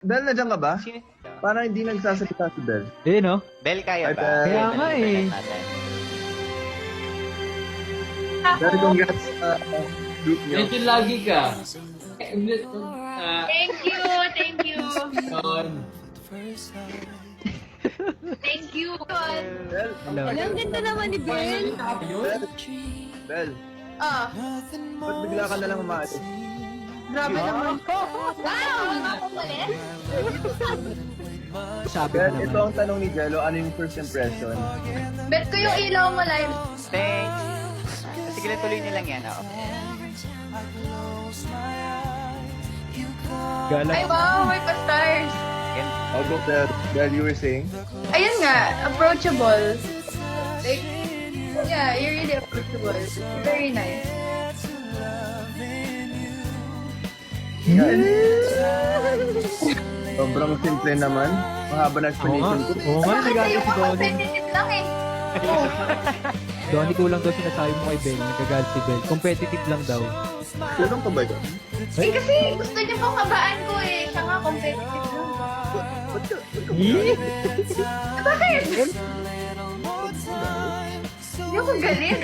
Bel, nandiyan ka ba? Sino? Parang hindi nagsasalita si Bel. Eh, no? Bel, kaya Ay, ba? Bel. Kaya nga eh. Bel, congrats sa group niyo. Medyo lagi ka. Thank you, thank you. Thank you. Bel, Hello. Ang ganda naman ni Ben. Bel, Ah, ba't bigla ka na lang umaalis? grabe naman. Wow, ako ulit? Sabi Bel, mo ito naman. ang tanong ni Jello, ano yung first impression? Bet ko yung ilaw mo live. Thanks. Sige lang, tuloy niyo lang yan. Oh. Galang. Ay wow, may pa-stars. Yan. How about that? Bel, you were saying? Ayun nga, approachable. Like, yeah, you're really approachable. Very nice. Yan. Sobrang simple naman. Mahaba na Oo nga. explanation ko. Oo nga, Kasi nagalit yung si Donnie. competitive lang eh. Donnie, kulang daw sinasabi mo kay Bel. Nagagalit si Bel. Competitive lang daw. Tulong ka ba yun? Eh kasi gusto niyo pong kabaan ko eh. Siya nga competitive lang. Bakit? Hindi ako galit.